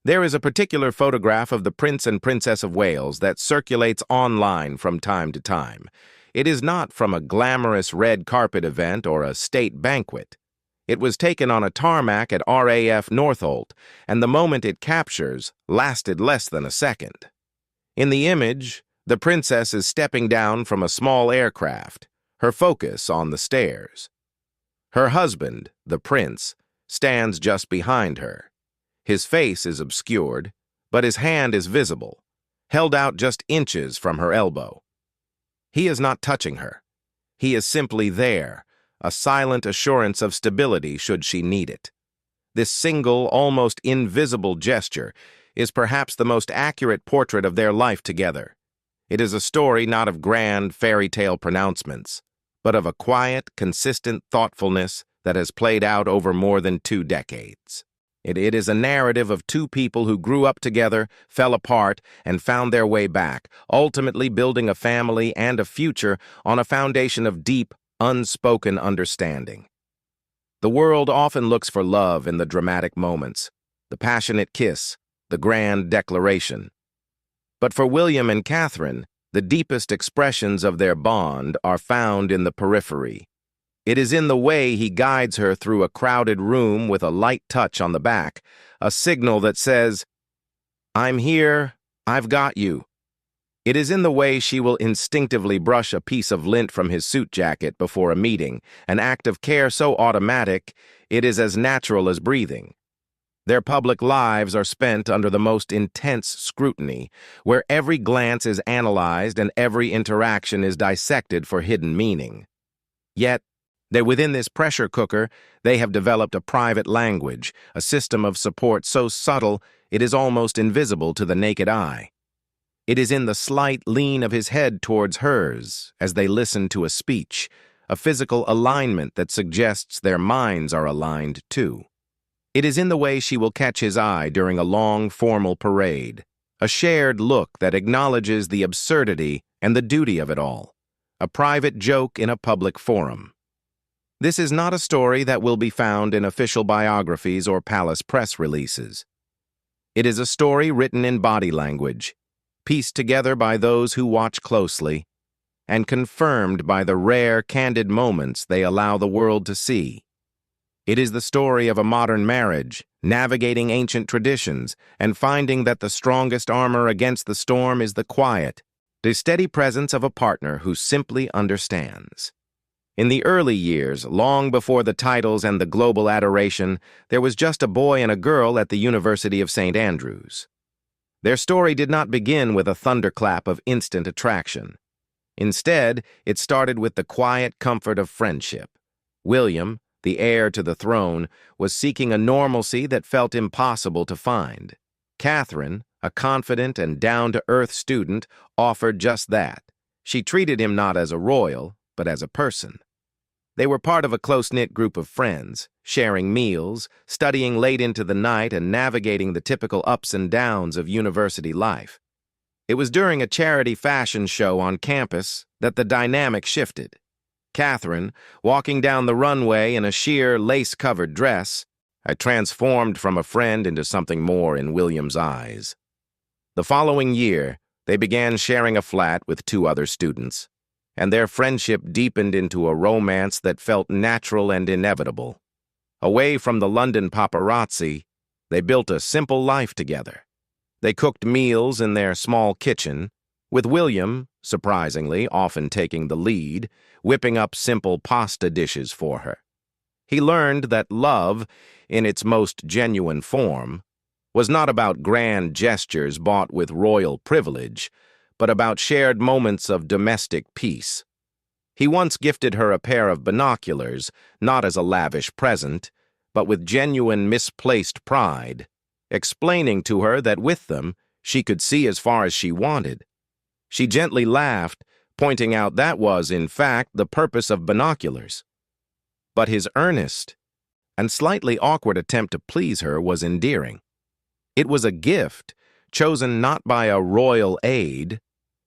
There is a particular photograph of the Prince and Princess of Wales that circulates online from time to time. It is not from a glamorous red carpet event or a state banquet. It was taken on a tarmac at RAF Northolt, and the moment it captures lasted less than a second. In the image, the princess is stepping down from a small aircraft, her focus on the stairs. Her husband, the prince, stands just behind her. His face is obscured, but his hand is visible, held out just inches from her elbow. He is not touching her. He is simply there, a silent assurance of stability should she need it. This single, almost invisible gesture is perhaps the most accurate portrait of their life together. It is a story not of grand fairy tale pronouncements, but of a quiet, consistent thoughtfulness that has played out over more than 2 decades. It is a narrative of 2 people who grew up together, fell apart, and found their way back, ultimately building a family and a future on a foundation of deep, unspoken understanding. The world often looks for love in the dramatic moments, the passionate kiss, the grand declaration. But for William and Catherine, the deepest expressions of their bond are found in the periphery. It is in the way he guides her through a crowded room with a light touch on the back, a signal that says, "I'm here, I've got you." It is in the way she will instinctively brush a piece of lint from his suit jacket before a meeting, an act of care so automatic it is as natural as breathing. Their public lives are spent under the most intense scrutiny, where every glance is analyzed and every interaction is dissected for hidden meaning. Yet, within this pressure cooker, they have developed a private language, a system of support so subtle it is almost invisible to the naked eye. It is in the slight lean of his head towards hers as they listen to a speech, a physical alignment that suggests their minds are aligned too. It is in the way she will catch his eye during a long, formal parade, a shared look that acknowledges the absurdity and the duty of it all, a private joke in a public forum. This is not a story that will be found in official biographies or palace press releases. It is a story written in body language, pieced together by those who watch closely, and confirmed by the rare, candid moments they allow the world to see. It is the story of a modern marriage, navigating ancient traditions, and finding that the strongest armor against the storm is the quiet, the steady presence of a partner who simply understands. In the early years, long before the titles and the global adoration, there was just a boy and a girl at the University of St. Andrews. Their story did not begin with a thunderclap of instant attraction. Instead, it started with the quiet comfort of friendship. William, the heir to the throne, was seeking a normalcy that felt impossible to find. Catherine, a confident and down-to-earth student, offered just that. She treated him not as a royal, but as a person. They were part of a close-knit group of friends, sharing meals, studying late into the night, and navigating the typical ups and downs of university life. It was during a charity fashion show on campus that the dynamic shifted. Catherine, walking down the runway in a sheer lace-covered dress, had transformed from a friend into something more in William's eyes. The following year, they began sharing a flat with 2 other students, and their friendship deepened into a romance that felt natural and inevitable. Away from the London paparazzi, they built a simple life together. They cooked meals in their small kitchen, with William, surprisingly, often taking the lead, whipping up simple pasta dishes for her. He learned that love, in its most genuine form, was not about grand gestures bought with royal privilege, but about shared moments of domestic peace. He once gifted her a pair of binoculars, not as a lavish present, but with genuine misplaced pride, explaining to her that with them she could see as far as she wanted. She gently laughed, pointing out that was, in fact, the purpose of binoculars. But his earnest and slightly awkward attempt to please her was endearing. It was a gift, chosen not by a royal aide,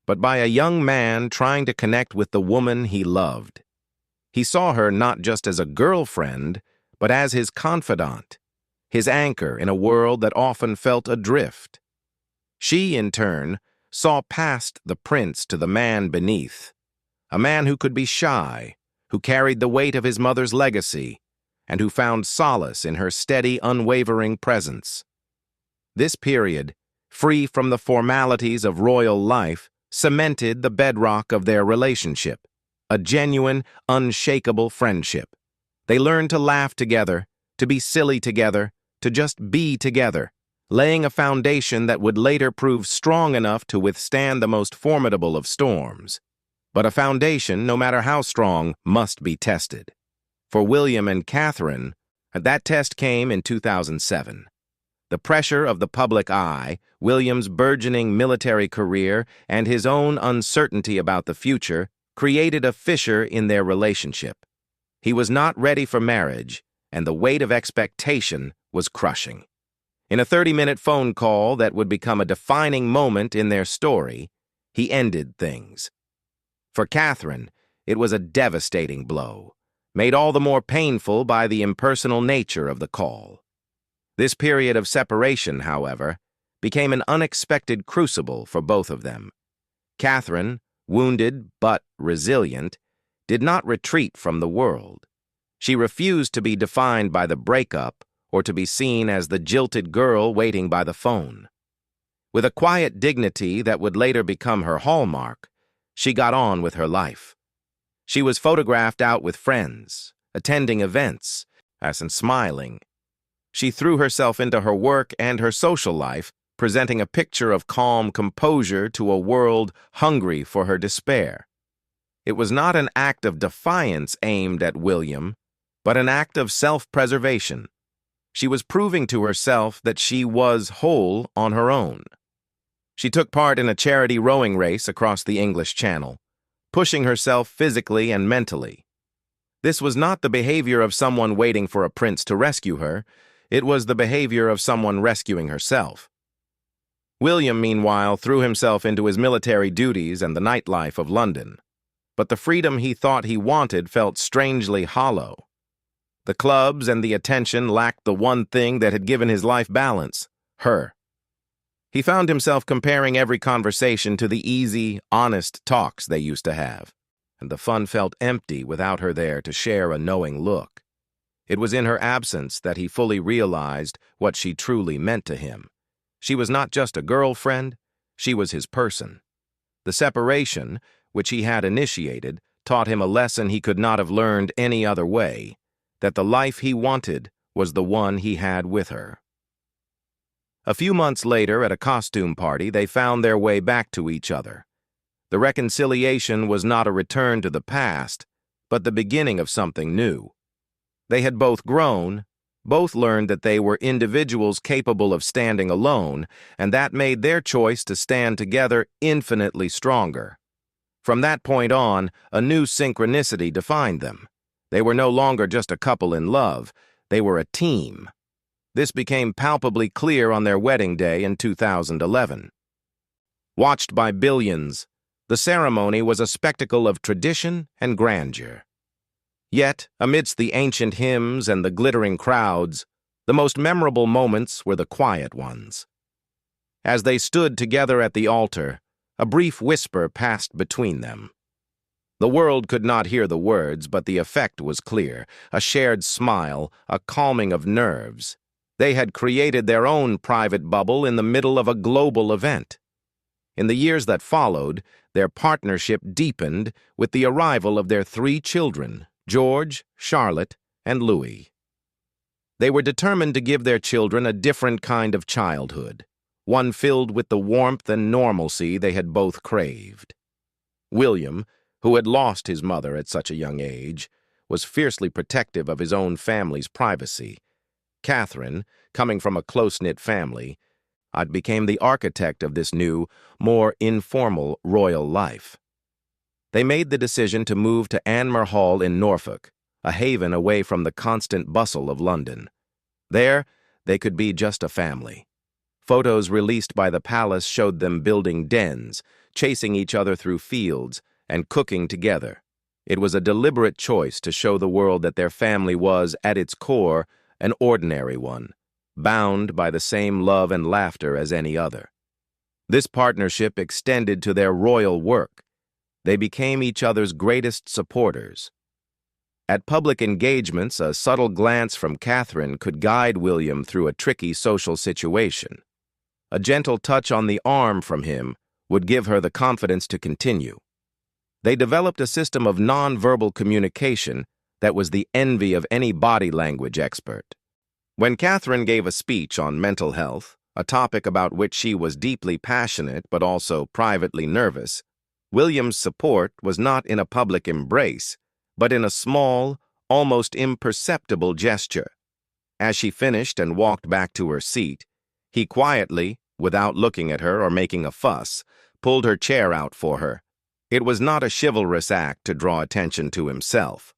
but by a young man trying to connect with the woman he loved. He saw her not just as a girlfriend, but as his confidant. his anchor in a world that often felt adrift. She, in turn, saw past the prince to the man beneath, a man who could be shy, who carried the weight of his mother's legacy, and who found solace in her steady, unwavering presence. This period, free from the formalities of royal life, cemented the bedrock of their relationship, a genuine, unshakable friendship. They learned to laugh together, to be silly together, to just be together, laying a foundation that would later prove strong enough to withstand the most formidable of storms. But a foundation, no matter how strong, must be tested. For William and Catherine, that test came in 2007. The pressure of the public eye, William's burgeoning military career, and his own uncertainty about the future created a fissure in their relationship. He was not ready for marriage, and the weight of expectation was crushing. In a 30-minute phone call that would become a defining moment in their story, he ended things. For Catherine, it was a devastating blow, made all the more painful by the impersonal nature of the call. This period of separation, however, became an unexpected crucible for both of them. Catherine, wounded but resilient, did not retreat from the world. She refused to be defined by the breakup or to be seen as the jilted girl waiting by the phone. With a quiet dignity that would later become her hallmark, she got on with her life. She was photographed out with friends, attending events, and smiling. She threw herself into her work and her social life, presenting a picture of calm composure to a world hungry for her despair. It was not an act of defiance aimed at William, but an act of self-preservation. She was proving to herself that she was whole on her own. She took part in a charity rowing race across the English Channel, pushing herself physically and mentally. This was not the behavior of someone waiting for a prince to rescue her. It was the behavior of someone rescuing herself. William, meanwhile, threw himself into his military duties and the nightlife of London. But the freedom he thought he wanted felt strangely hollow. The clubs and the attention lacked the one thing that had given his life balance, her. He found himself comparing every conversation to the easy, honest talks they used to have, and the fun felt empty without her there to share a knowing look. It was in her absence that he fully realized what she truly meant to him. She was not just a girlfriend, she was his person. The separation, which he had initiated, taught him a lesson he could not have learned any other way, that the life he wanted was the one he had with her. A few months later, at a costume party, they found their way back to each other. The reconciliation was not a return to the past, but the beginning of something new. They had both grown, both learned that they were individuals capable of standing alone, and that made their choice to stand together infinitely stronger. From that point on, a new synchronicity defined them. They were no longer just a couple in love, they were a team. This became palpably clear on their wedding day in 2011. Watched by billions, the ceremony was a spectacle of tradition and grandeur. Yet, amidst the ancient hymns and the glittering crowds, the most memorable moments were the quiet ones. As they stood together at the altar, a brief whisper passed between them. The world could not hear the words, but the effect was clear, a shared smile, a calming of nerves. They had created their own private bubble in the middle of a global event. In the years that followed, their partnership deepened with the arrival of their 3 children, George, Charlotte, and Louis. They were determined to give their children a different kind of childhood, one filled with the warmth and normalcy they had both craved. William, who had lost his mother at such a young age, was fiercely protective of his own family's privacy. Catherine, coming from a close-knit family, became the architect of this new, more informal royal life. They made the decision to move to Anmer Hall in Norfolk, a haven away from the constant bustle of London. There, they could be just a family. Photos released by the palace showed them building dens, chasing each other through fields, and cooking together. It was a deliberate choice to show the world that their family was, at its core, an ordinary one, bound by the same love and laughter as any other. This partnership extended to their royal work. They became each other's greatest supporters. At public engagements, a subtle glance from Catherine could guide William through a tricky social situation. A gentle touch on the arm from him would give her the confidence to continue. They developed a system of nonverbal communication that was the envy of any body language expert. When Catherine gave a speech on mental health, a topic about which she was deeply passionate but also privately nervous, William's support was not in a public embrace, but in a small, almost imperceptible gesture. As she finished and walked back to her seat, he quietly, without looking at her or making a fuss, pulled her chair out for her. It was not a chivalrous act to draw attention to himself.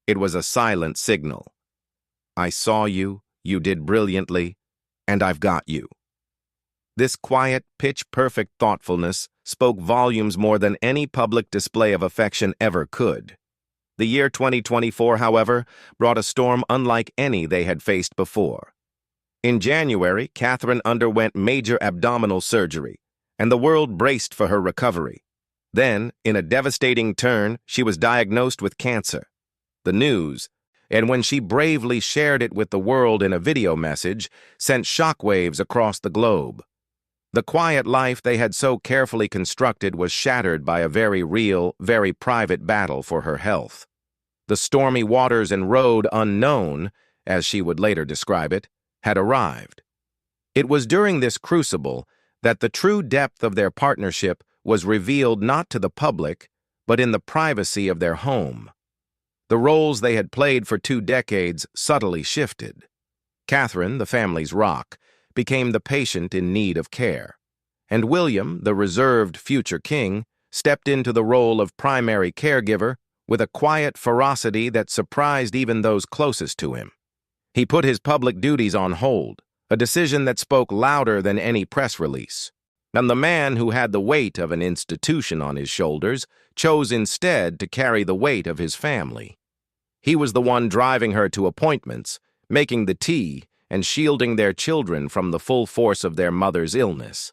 It was a silent signal. "I saw you, you did brilliantly, and I've got you." This quiet, pitch-perfect thoughtfulness spoke volumes more than any public display of affection ever could. The year 2024, however, brought a storm unlike any they had faced before. In January, Catherine underwent major abdominal surgery, and the world braced for her recovery. Then, in a devastating turn, she was diagnosed with cancer. The news, and when she bravely shared it with the world in a video message, sent shockwaves across the globe. The quiet life they had so carefully constructed was shattered by a very real, very private battle for her health. The stormy waters and road unknown, as she would later describe it, had arrived. It was during this crucible that the true depth of their partnership was revealed not to the public, but in the privacy of their home. The roles they had played for 2 decades subtly shifted. Catherine, the family's rock, became the patient in need of care, and William, the reserved future king, stepped into the role of primary caregiver with a quiet ferocity that surprised even those closest to him. He put his public duties on hold, a decision that spoke louder than any press release. And the man who had the weight of an institution on his shoulders chose instead to carry the weight of his family. He was the one driving her to appointments, making the tea, and shielding their children from the full force of their mother's illness.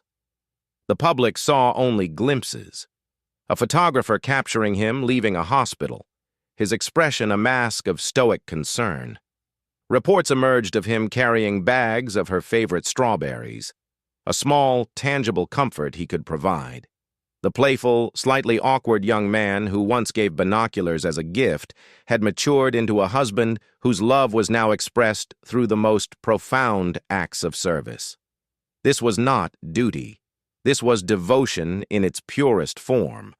The public saw only glimpses. A photographer capturing him leaving a hospital, his expression a mask of stoic concern. Reports emerged of him carrying bags of her favorite strawberries, a small, tangible comfort he could provide. The playful, slightly awkward young man who once gave binoculars as a gift had matured into a husband whose love was now expressed through the most profound acts of service. This was not duty. This was devotion in its purest form.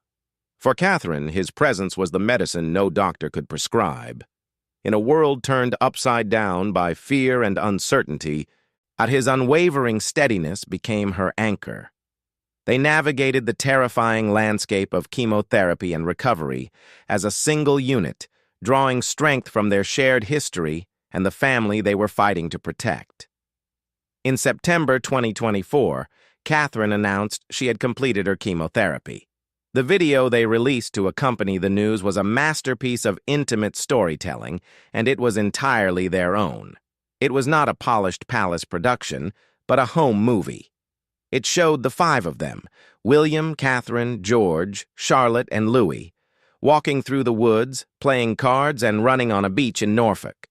For Catherine, his presence was the medicine no doctor could prescribe. In a world turned upside down by fear and uncertainty, his unwavering steadiness became her anchor. They navigated the terrifying landscape of chemotherapy and recovery as a single unit, drawing strength from their shared history and the family they were fighting to protect. In September 2024, Catherine announced she had completed her chemotherapy. The video they released to accompany the news was a masterpiece of intimate storytelling, and it was entirely their own. It was not a polished palace production, but a home movie. It showed the 5 of them, William, Catherine, George, Charlotte, and Louis, walking through the woods, playing cards, and running on a beach in Norfolk.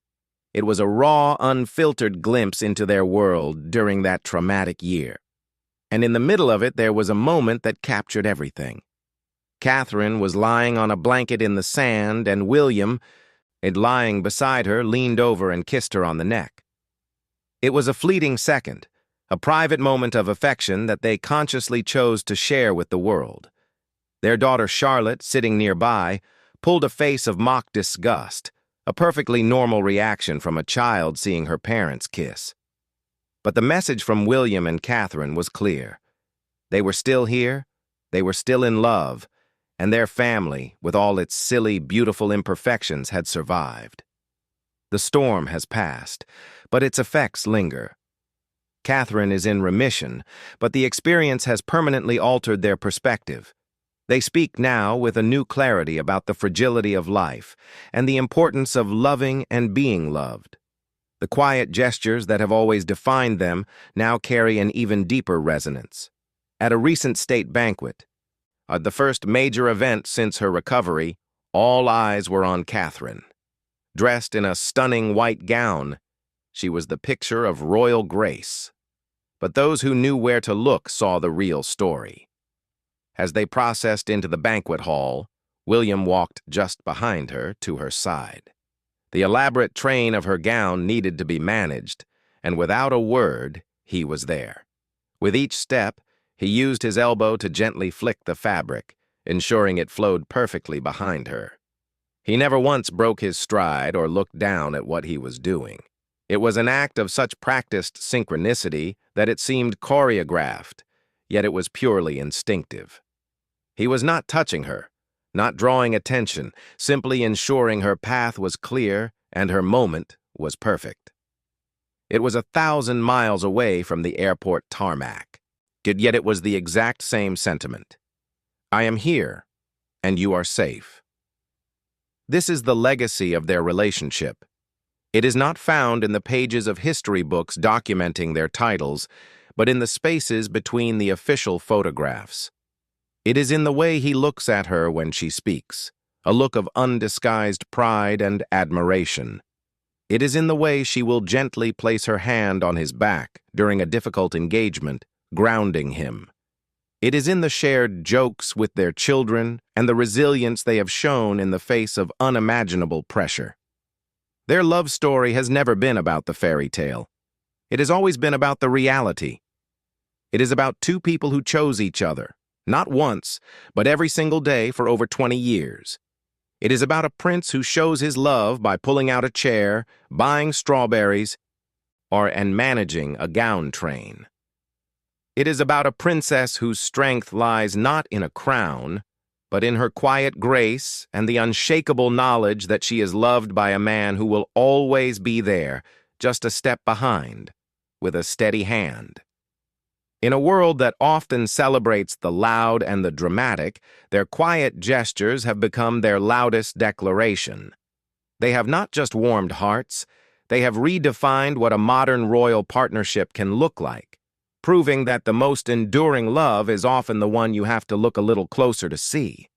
It was a raw, unfiltered glimpse into their world during that traumatic year. And in the middle of it, there was a moment that captured everything. Catherine was lying on a blanket in the sand, and William, lying beside her, leaned over and kissed her on the neck. It was a fleeting second, a private moment of affection that they consciously chose to share with the world. Their daughter Charlotte, sitting nearby, pulled a face of mock disgust, a perfectly normal reaction from a child seeing her parents kiss. But the message from William and Catherine was clear. They were still here, they were still in love, and their family, with all its silly, beautiful imperfections, had survived. The storm has passed, but its effects linger. Catherine is in remission, but the experience has permanently altered their perspective. They speak now with a new clarity about the fragility of life and the importance of loving and being loved. The quiet gestures that have always defined them now carry an even deeper resonance. At a recent state banquet, the first major event since her recovery, all eyes were on Catherine. Dressed in a stunning white gown, she was the picture of royal grace. But those who knew where to look saw the real story. As they processed into the banquet hall, William walked just behind her to her side. The elaborate train of her gown needed to be managed, and without a word, he was there. With each step, he used his elbow to gently flick the fabric, ensuring it flowed perfectly behind her. He never once broke his stride or looked down at what he was doing. It was an act of such practiced synchronicity that it seemed choreographed, yet it was purely instinctive. He was not touching her, not drawing attention, simply ensuring her path was clear and her moment was perfect. It was 1,000 miles away from the airport tarmac, yet it was the exact same sentiment. I am here, and you are safe. This is the legacy of their relationship. It is not found in the pages of history books documenting their titles, but in the spaces between the official photographs. It is in the way he looks at her when she speaks, a look of undisguised pride and admiration. It is in the way she will gently place her hand on his back during a difficult engagement, grounding him. It is in the shared jokes with their children and the resilience they have shown in the face of unimaginable pressure. Their love story has never been about the fairy tale. It has always been about the reality. It is about two people who chose each other, not once, but every single day for over 20 years. It is about a prince who shows his love by pulling out a chair, buying strawberries, and managing a gown train. It is about a princess whose strength lies not in a crown, but in her quiet grace and the unshakable knowledge that she is loved by a man who will always be there, just a step behind, with a steady hand. In a world that often celebrates the loud and the dramatic, their quiet gestures have become their loudest declaration. They have not just warmed hearts, they have redefined what a modern royal partnership can look like, proving that the most enduring love is often the one you have to look a little closer to see.